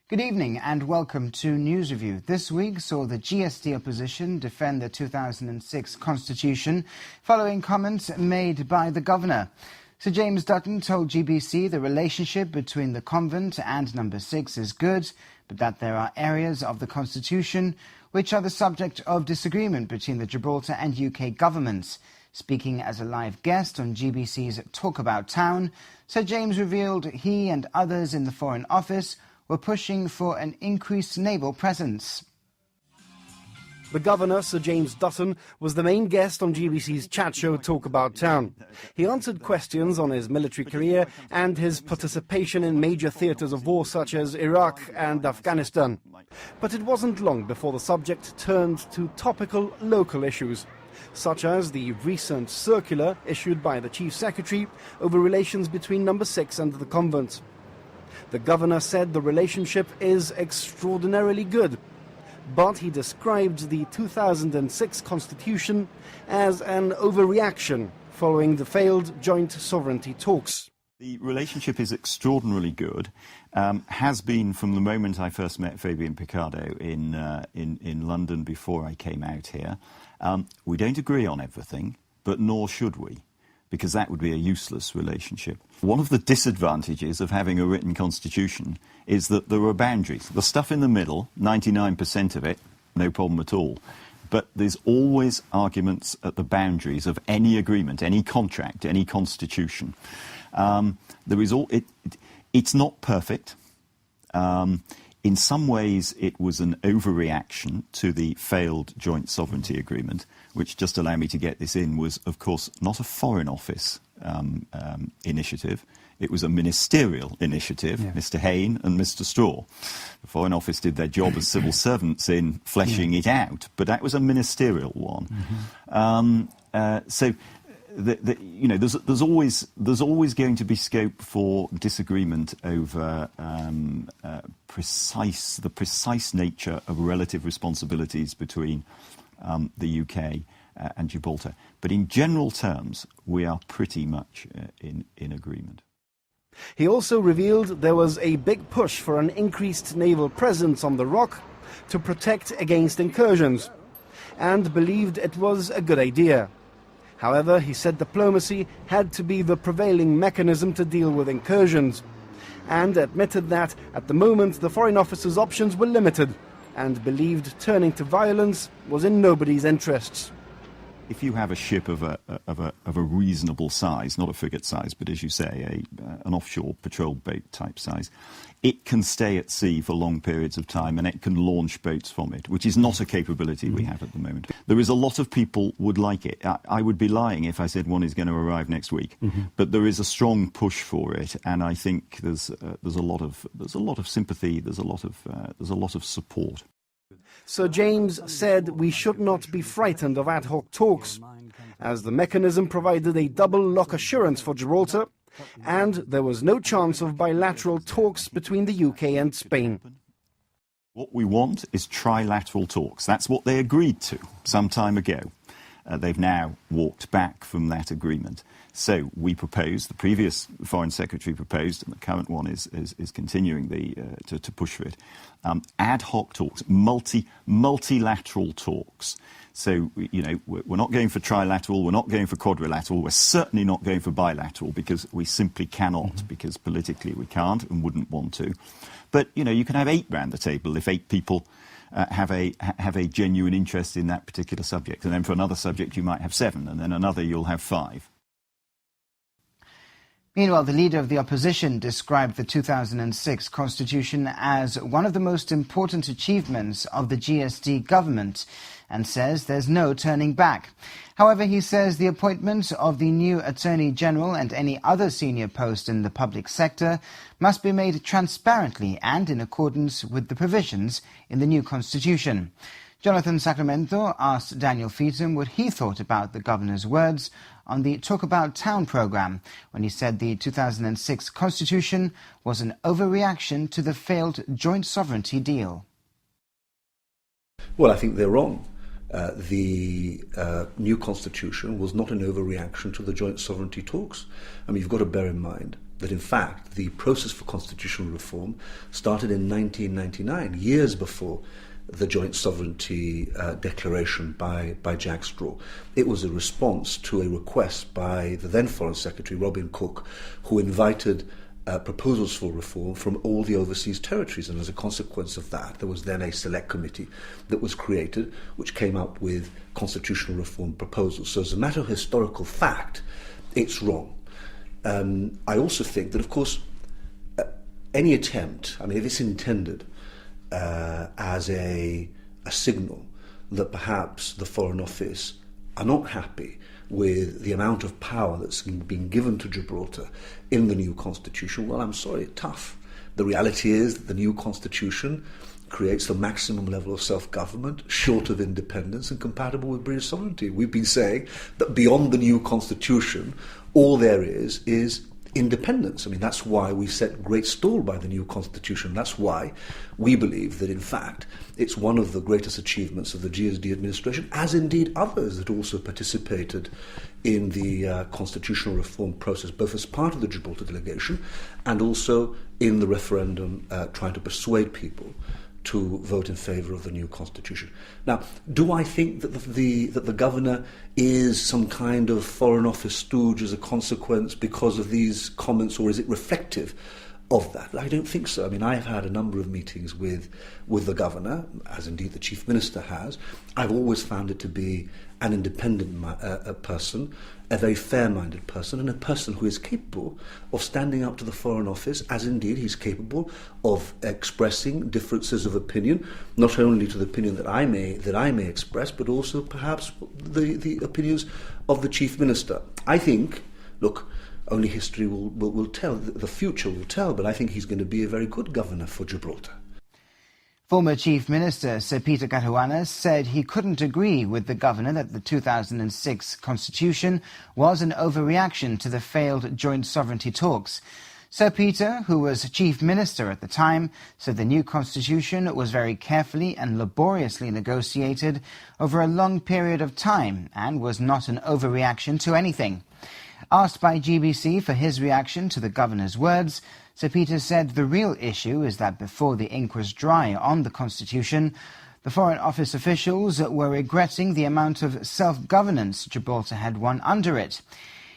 Good evening and welcome to News Review. This week saw the GST opposition defend the 2006 constitution following comments made by the governor. Sir James Dutton told GBC the relationship between the convent and Number 6 is good, but that there are areas of the constitution which are the subject of disagreement between the Gibraltar and UK governments. Speaking as a live guest on GBC's Talk About Town, Sir James revealed he and others in the Foreign Office were pushing for an increased naval presence. The Governor, Sir James Dutton, was the main guest on GBC's chat show Talk About Town. He answered questions on his military career and his participation in major theatres of war such as Iraq and Afghanistan. But it wasn't long before the subject turned to topical local issues, such as the recent circular issued by the Chief Secretary over relations between Number 6 and the convent. The Governor said the relationship is extraordinarily good, but he described the 2006 Constitution as an overreaction following the failed joint sovereignty talks. The relationship is extraordinarily good, has been from the moment I first met Fabian Picardo in London before I came out here. We don't agree on everything, but nor should we, because that would be a useless relationship. One of the disadvantages of having a written constitution is that there are boundaries. The stuff in the middle, 99% of it, no problem at all. But there's always arguments at the boundaries of any agreement, any contract, any constitution. It's not perfect. In some ways, it was an overreaction to the failed joint sovereignty agreement, which, just allow me to get this in, was, of course, not a Foreign Office initiative. It was a ministerial initiative, yeah. Mr. Hanna and Mr. Straw. The Foreign Office did their job as civil servants in fleshing it out, but that was a ministerial one. So, there's always going to be scope for disagreement over the precise nature of relative responsibilities between the UK and Gibraltar. But in general terms, we are pretty much in agreement. He also revealed there was a big push for an increased naval presence on the Rock to protect against incursions, and believed it was a good idea. However, he said diplomacy had to be the prevailing mechanism to deal with incursions, and admitted that at the moment the Foreign Office's options were limited, and believed turning to violence was in nobody's interests. If you have a ship of a reasonable size, not a frigate size, but as you say, an offshore patrol boat type size, it can stay at sea for long periods of time and it can launch boats from it, which is not a capability we have at the moment. There is a lot of people would like it. I would be lying if I said one is going to arrive next week, but there is a strong push for it, and I think there's a lot of sympathy, there's a lot of support. Sir James said we should not be frightened of ad hoc talks, as the mechanism provided a double lock assurance for Gibraltar, and there was no chance of bilateral talks between the UK and Spain. What we want is trilateral talks. That's what they agreed to some time ago. They've now walked back from that agreement. So we proposed, the previous Foreign Secretary proposed, and the current one is continuing to push for it, ad hoc talks, multilateral talks. So, we're not going for trilateral, we're not going for quadrilateral, we're certainly not going for bilateral, because we simply cannot, because politically we can't and wouldn't want to. But, you can have 8 round the table if 8 people have a genuine interest in that particular subject. And then for another subject you might have 7, and then another you'll have 5. Meanwhile, the leader of the opposition described the 2006 constitution as one of the most important achievements of the GST government and says there's no turning back. However, he says the appointment of the new Attorney General and any other senior post in the public sector must be made transparently and in accordance with the provisions in the new constitution. Jonathan Sacramento asked Daniel Feetham what he thought about the governor's words on the Talk About Town programme when he said the 2006 constitution was an overreaction to the failed joint sovereignty deal. Well, I think they're wrong. The new constitution was not an overreaction to the joint sovereignty talks. I mean, you've got to bear in mind that in fact the process for constitutional reform started in 1999, years before the joint sovereignty declaration by Jack Straw. It was a response to a request by the then Foreign Secretary, Robin Cook, who invited proposals for reform from all the overseas territories, and as a consequence of that, there was then a select committee that was created, which came up with constitutional reform proposals. So as a matter of historical fact, it's wrong. I also think that, of course, any attempt, I mean, if it's intended as a signal that perhaps the Foreign Office are not happy with the amount of power that's been given to Gibraltar in the new constitution, well, I'm sorry, tough. The reality is that the new constitution creates the maximum level of self-government, short of independence and compatible with British sovereignty. We've been saying that beyond the new constitution, all there is independence. I mean, that's why we set great store by the new constitution. That's why we believe that, in fact, it's one of the greatest achievements of the GSD administration, as indeed others that also participated in the constitutional reform process, both as part of the Gibraltar delegation and also in the referendum trying to persuade people to vote in favour of the new constitution. Now, do I think that the governor is some kind of Foreign Office stooge as a consequence because of these comments, or is it reflective of that? I don't think so. I mean, I have had a number of meetings with the governor, as indeed the chief minister has. I've always found it to be an independent person, a very fair-minded person, and a person who is capable of standing up to the Foreign Office, as indeed he's capable of expressing differences of opinion, not only to the opinion that I may express, but also perhaps the opinions of the chief minister. I think, look, only history will tell, the future will tell, but I think he's going to be a very good governor for Gibraltar. Former Chief Minister Sir Peter Caruana said he couldn't agree with the governor that the 2006 constitution was an overreaction to the failed joint sovereignty talks. Sir Peter, who was Chief Minister at the time, said the new constitution was very carefully and laboriously negotiated over a long period of time and was not an overreaction to anything. Asked by GBC for his reaction to the governor's words, Sir Peter said the real issue is that before the ink was dry on the constitution, the Foreign Office officials were regretting the amount of self-governance Gibraltar had won under it.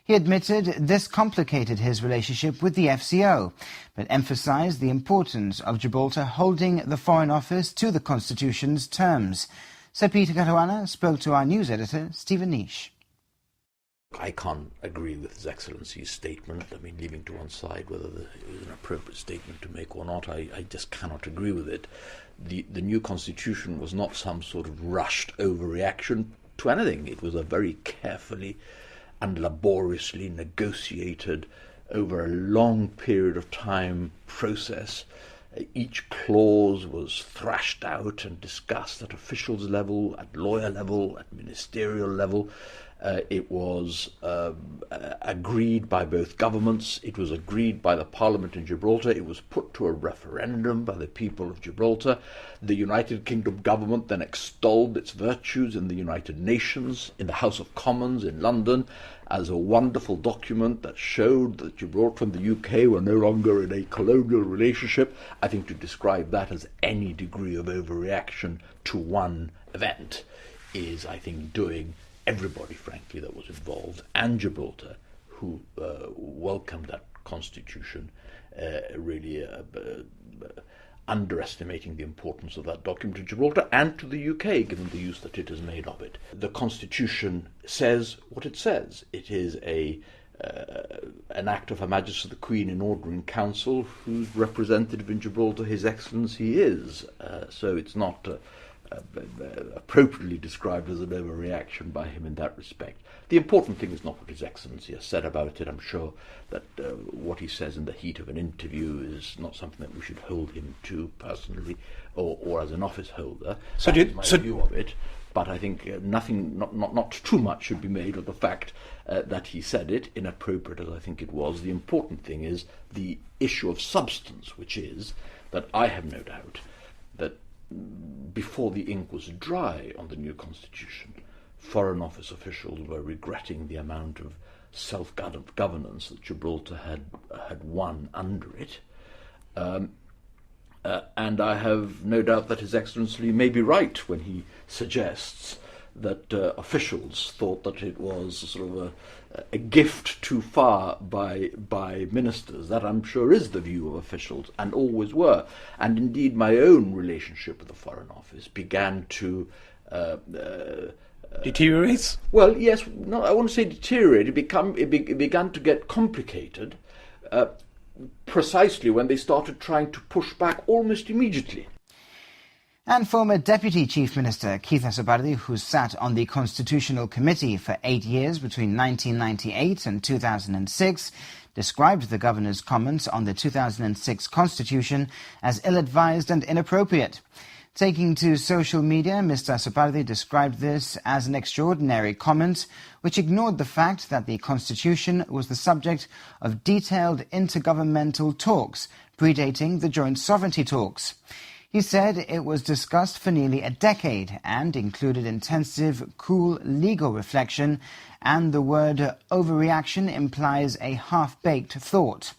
He admitted this complicated his relationship with the FCO, but emphasized the importance of Gibraltar holding the Foreign Office to the constitution's terms. Sir Peter Caruana spoke to our news editor, Stephen Nish. I can't agree with His Excellency's statement. I mean, leaving to one side whether it was an appropriate statement to make or not, I just cannot agree with it. The new constitution was not some sort of rushed overreaction to anything. It was a very carefully and laboriously negotiated, over a long period of time, process. Each clause was thrashed out and discussed at officials level, at lawyer level, at ministerial level. It was agreed by both governments. It was agreed by the Parliament in Gibraltar. It was put to a referendum by the people of Gibraltar. The United Kingdom government then extolled its virtues in the United Nations, in the House of Commons in London, as a wonderful document that showed that Gibraltar and the UK were no longer in a colonial relationship. I think to describe that as any degree of overreaction to one event is, I think, doing everybody, frankly, that was involved, and Gibraltar, who welcomed that constitution, really underestimating the importance of that document to Gibraltar and to the UK, given the use that it has made of it. The constitution says what it says. It is an act of Her Majesty the Queen in ordering council, whose representative in Gibraltar His Excellency is. So it's not appropriately described as an overreaction by him in that respect. The important thing is not what His Excellency has said about it. I'm sure that what he says in the heat of an interview is not something that we should hold him to personally or as an office holder. That is my view of it. But I think not too much should be made of the fact that he said it, inappropriate as I think it was. The important thing is the issue of substance, which is that I have no doubt that before the ink was dry on the new constitution, Foreign Office officials were regretting the amount of self-governance that Gibraltar had won under it. And I have no doubt that His Excellency may be right when he suggests that officials thought that it was sort of a gift too far by ministers. That, I'm sure, is the view of officials, and always were. And indeed, my own relationship with the Foreign Office began to deteriorate? Well, yes. No, I want to say deteriorate. It began to get complicated, precisely when they started trying to push back almost immediately. And former Deputy Chief Minister Keith Asobardi, who sat on the Constitutional Committee for 8 years between 1998 and 2006, described the governor's comments on the 2006 Constitution as ill-advised and inappropriate. Taking to social media, Mr. Asobardi described this as an extraordinary comment which ignored the fact that the Constitution was the subject of detailed intergovernmental talks predating the joint sovereignty talks. He said it was discussed for nearly a decade and included intensive, cool legal reflection, and the word overreaction implies a half-baked thought.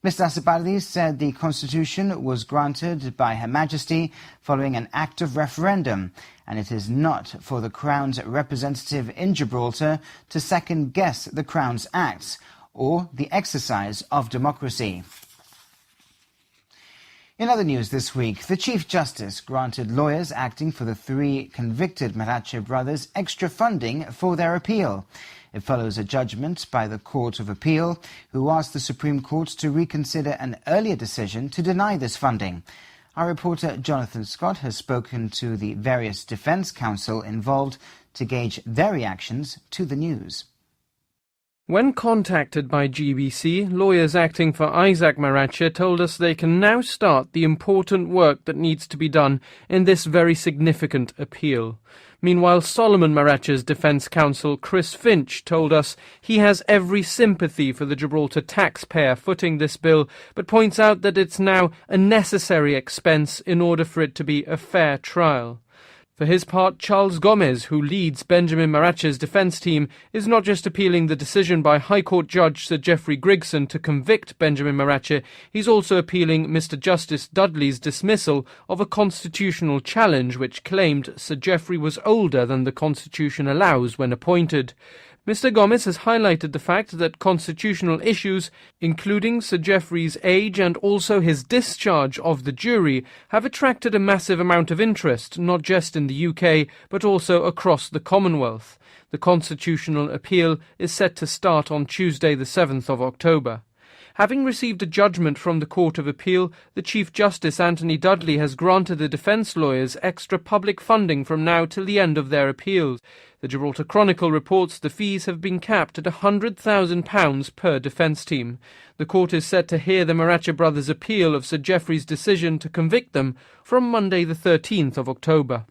Mr. Asobardi said the Constitution was granted by Her Majesty following an act of referendum, and it is not for the Crown's representative in Gibraltar to second-guess the Crown's acts or the exercise of democracy. In other news this week, the Chief Justice granted lawyers acting for the 3 convicted Marache brothers extra funding for their appeal. It follows a judgment by the Court of Appeal, who asked the Supreme Court to reconsider an earlier decision to deny this funding. Our reporter Jonathan Scott has spoken to the various defence counsel involved to gauge their reactions to the news. When contacted by GBC, lawyers acting for Isaac Marache told us they can now start the important work that needs to be done in this very significant appeal. Meanwhile, Solomon Marache's defence counsel Chris Finch told us he has every sympathy for the Gibraltar taxpayer footing this bill, but points out that it's now a necessary expense in order for it to be a fair trial. For his part, Charles Gomez, who leads Benjamin Marache's defence team, is not just appealing the decision by High Court Judge Sir Geoffrey Grigson to convict Benjamin Marache, he's also appealing Mr Justice Dudley's dismissal of a constitutional challenge which claimed Sir Geoffrey was older than the Constitution allows when appointed. Mr Gomez has highlighted the fact that constitutional issues, including Sir Geoffrey's age and also his discharge of the jury, have attracted a massive amount of interest, not just in the UK, but also across the Commonwealth. The constitutional appeal is set to start on Tuesday the 7th of October. Having received a judgment from the Court of Appeal, the Chief Justice Anthony Dudley has granted the defence lawyers extra public funding from now till the end of their appeals. The Gibraltar Chronicle reports the fees have been capped at £100,000 per defence team. The court is set to hear the Marache brothers' appeal of Sir Geoffrey's decision to convict them from Monday the 13th of October.